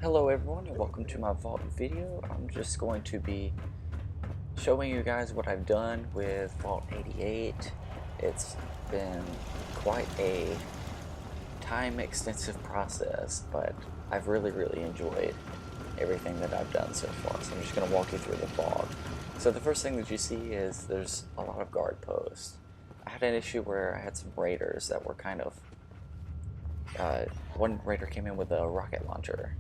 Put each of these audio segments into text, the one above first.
Hello everyone and welcome to my Vault video. I'm just going to be showing you guys what I've done with Vault 88. It's been quite a time extensive process, but I've really enjoyed everything that I've done so far. So I'm just going to walk you through the vault. So the first thing that you see is there's a lot of guard posts. I had an issue where I had some raiders that were kind of one raider came in with a rocket launcher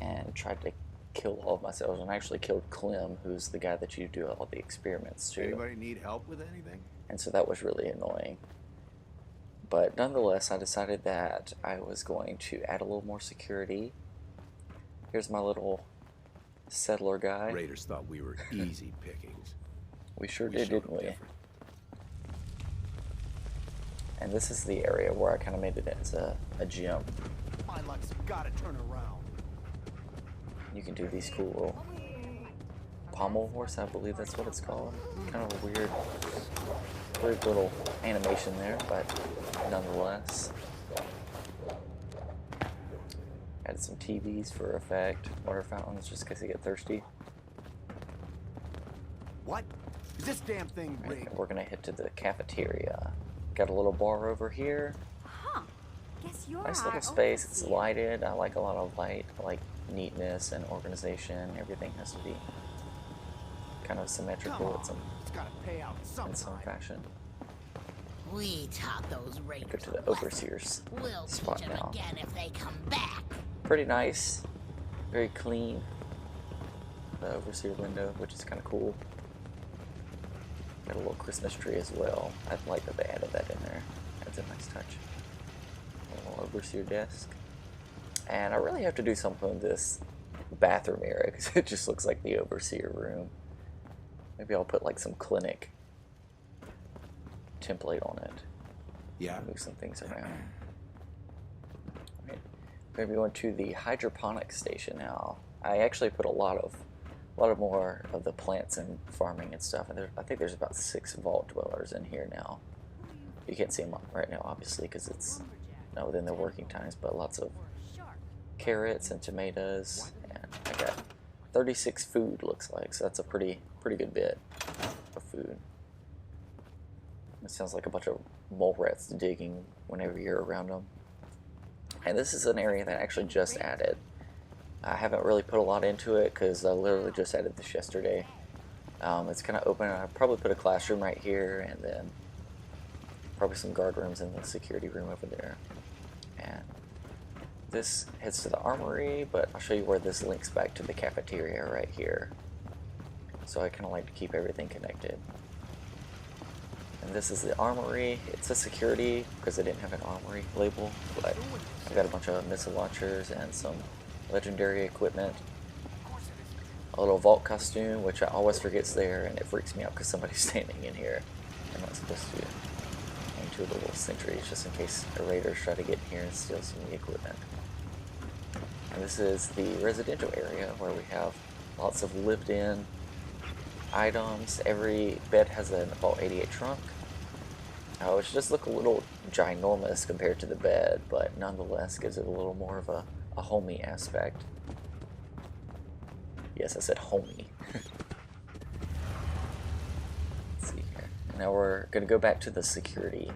and tried to kill all of my cells, and I actually killed Clem, who's the guy that you do all the experiments to. Anybody need help with anything? And so that was really annoying. But nonetheless, I decided that I was going to add a little more security. Here's my little settler guy. Raiders thought we were easy pickings. We sure did, didn't we? Different. And this is the area where I kind of made it into a gym. My luck's gotta turn around. You can do these cool little pommel horse, I believe that's what it's called. Kind of a weird little animation there, but nonetheless. Added some TVs for effect, water fountains just in case you get thirsty. What? Is this damn thing Right, rigged? we're gonna head to the cafeteria. Got a little bar over here. Huh. Guess you're Nice our little space. It's overseer. lighted. I like a lot of light. I like neatness and organization. Everything has to be kind of Come symmetrical on. in It's gotta pay out some sometime. fashion. We taught those raiders Go to a the lesson. overseer's We'll spot teach them now. again if they come back. Pretty nice. Very clean. The overseer window, which is kind of cool. Got a little Christmas tree as well. I like that they added that in there. That's a nice touch. A little overseer desk. And I really have to do something with this bathroom area because it just looks like the overseer room. Maybe I'll put like some clinic template on it. Yeah. Move some things around. Right. We're going to the hydroponic station now. I actually put a lot more of the plants and farming and stuff. And I think there's about 6 vault dwellers in here now. You can't see them right now, obviously, because it's not within their working times. But lots of carrots and tomatoes, and I got 36 food, looks like. So that's a pretty good bit of food. It sounds like a bunch of mole rats digging whenever you're around them. And this is an area that I actually just added. I haven't really put a lot into it because I literally just added this yesterday. It's kind of open. I'll probably put a classroom right here, and then probably some guard rooms in the security room over there. And this heads to the armory, but I'll show you where this links back to the cafeteria right here. So I kind of like to keep everything connected. And this is the armory. It's a security because I didn't have an armory label, but I've got a bunch of missile launchers and some legendary equipment. A little vault costume, which I always forget's there, and it freaks me out because somebody's standing in here. I'm not supposed to. And 2 little sentries just in case the raiders try to get in here and steal some of the equipment. And this is the residential area where we have lots of lived-in items. Every bed has a Vault 88 trunk, which does look a little ginormous compared to the bed, but nonetheless gives it a little more of a homey aspect. Yes, I said homey. Let's see here. Now we're going to go back to the security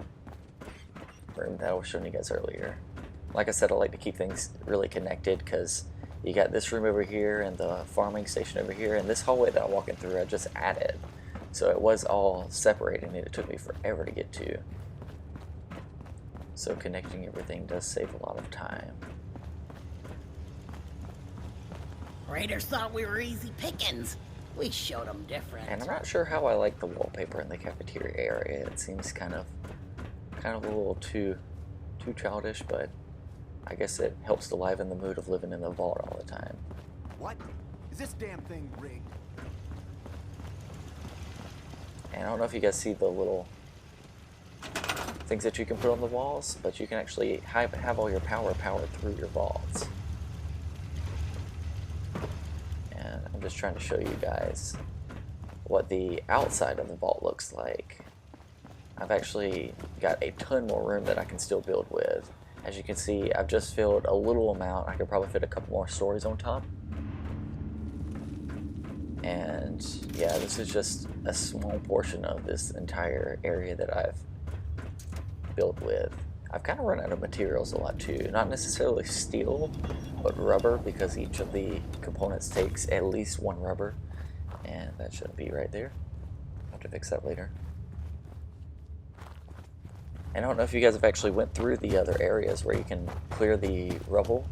room that I was showing you guys earlier. Like I said, I like to keep things really connected because you got this room over here and the farming station over here, and this hallway that I'm walking through I just added. So it was all separated and it took me forever to get to. So connecting everything does save a lot of time. Raiders thought we were easy pickings. We showed them different. And I'm not sure how I like the wallpaper in the cafeteria area. It seems kind of a little too childish, but I guess it helps to liven the mood of living in the vault all the time. What? Is this damn thing rigged? And I don't know if you guys see the little things that you can put on the walls, but you can actually have all your power powered through your vaults. And I'm just trying to show you guys what the outside of the vault looks like. I've actually got a ton more room that I can still build with, As you can see, I've just filled a little amount. I could probably fit a couple more stories on top. And yeah, this is just a small portion of this entire area that I've built with. I've kind of run out of materials a lot too. Not necessarily steel, but rubber, because each of the components takes at least one rubber. And that shouldn't be right there. I'll have to fix that later. And I don't know if you guys have actually went through the other areas where you can clear the rubble.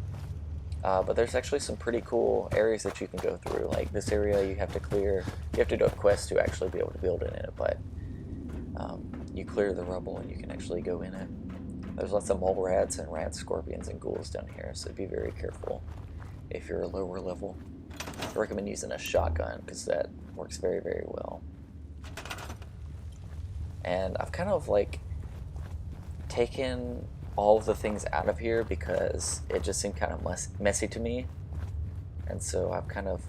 But there's actually some pretty cool areas that you can go through. Like this area you have to clear, you have to do a quest to actually be able to build in it, but you clear the rubble and you can actually go in it. There's lots of mole rats and rats, scorpions, and ghouls down here, so be very careful if you're a lower level. I recommend using a shotgun because that works very, very well. And I've kind of like taken all of the things out of here because it just seemed kind of messy to me, and so I've kind of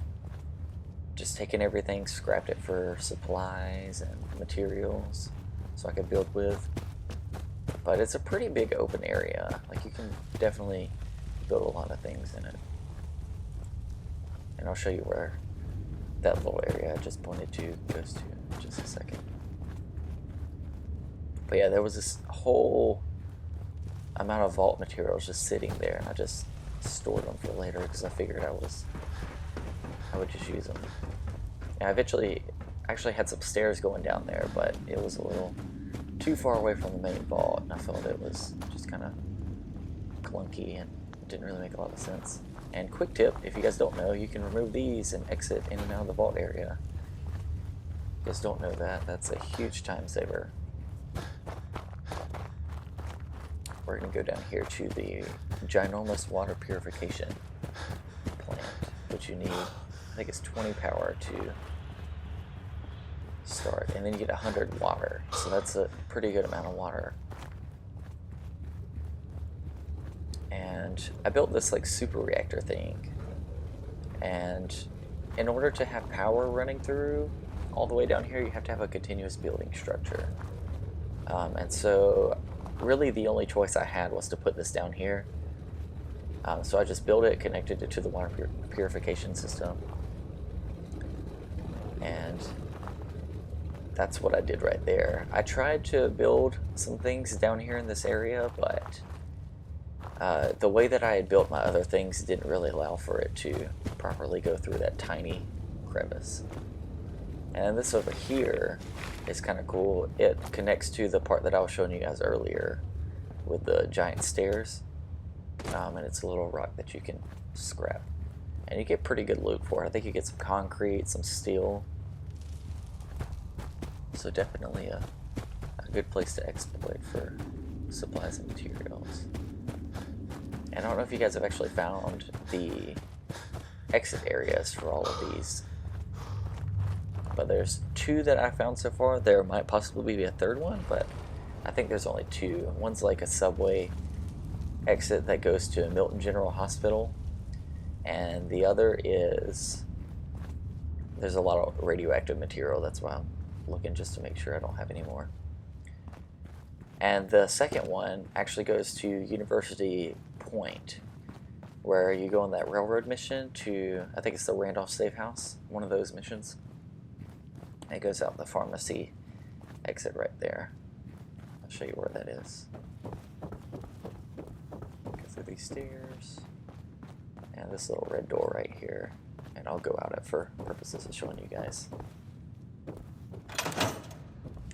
just taken everything, scrapped it for supplies and materials so I could build with. But it's a pretty big open area. Like, you can definitely build a lot of things in it. And I'll show you where that little area I just pointed to goes to in just a second. But yeah, there was this whole amount of vault materials just sitting there, and I just stored them for later because I figured I would just use them. And I eventually actually had some stairs going down there, but it was a little too far away from the main vault, and I felt it was just kind of clunky and didn't really make a lot of sense. And quick tip, if you guys don't know, you can remove these and exit in and out of the vault area. If you guys don't know that, that's a huge time saver. We're going to go down here to the ginormous water purification plant, which you need, I think it's 20 power to start, and then you get 100 water, so that's a pretty good amount of water. And I built this like super reactor thing, and in order to have power running through all the way down here, you have to have a continuous building structure. And so really the only choice I had was to put this down here. So I just built it, connected it to the water purification system, and that's what I did right there. I tried to build some things down here in this area, but the way that I had built my other things didn't really allow for it to properly go through that tiny crevice. And this over here is kind of cool. It connects to the part that I was showing you guys earlier with the giant stairs. And it's a little rock that you can scrap. And you get pretty good loot for it. I think you get some concrete, some steel. So definitely a good place to exploit for supplies and materials. And I don't know if you guys have actually found the exit areas for all of these, but there's 2 that I found so far. There might possibly be a third one, but I think there's only 2. One's like a subway exit that goes to Milton General Hospital, and the other is, there's a lot of radioactive material, that's why I'm looking just to make sure I don't have any more. And the second one actually goes to University Point, where you go on that railroad mission to, I think it's the Randolph Safe House, one of those missions. It goes out the pharmacy exit right there. I'll show you where that is. Go through these stairs, and this little red door right here, and I'll go out it for purposes of showing you guys.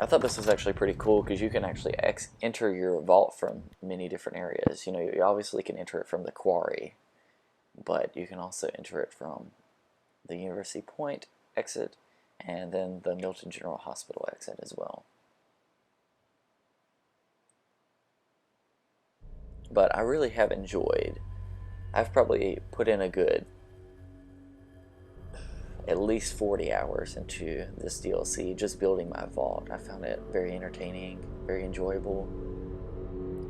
I thought this was actually pretty cool because you can actually enter your vault from many different areas. You know, you obviously can enter it from the quarry, but you can also enter it from the University Point exit and then the Milton General Hospital exit as well. But I really have enjoyed, I've probably put in a good at least 40 hours into this DLC, just building my vault. I found it very entertaining, very enjoyable,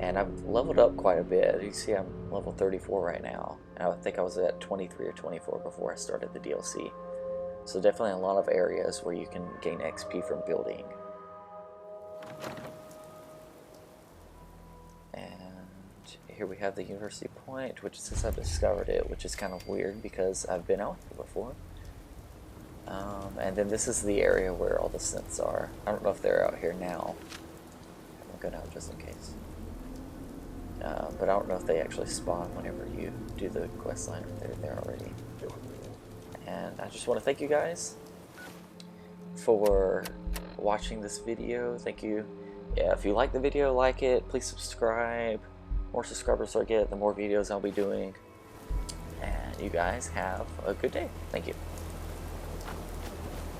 and I've leveled up quite a bit. You see I'm level 34 right now, and I think I was at 23 or 24 before I started the DLC. So definitely a lot of areas where you can gain XP from building. And here we have the University Point, which says I've discovered it, which is kind of weird because I've been out here before. And then this is the area where all the synths are. I don't know if they're out here now. I'm going to go down just in case. But I don't know if they actually spawn whenever you do the quest line, or they're there already. And I just want to thank you guys for watching this video. Thank you. Yeah, if you like the video, like it. Please subscribe. More subscribers I get, the more videos I'll be doing. And you guys have a good day. Thank you.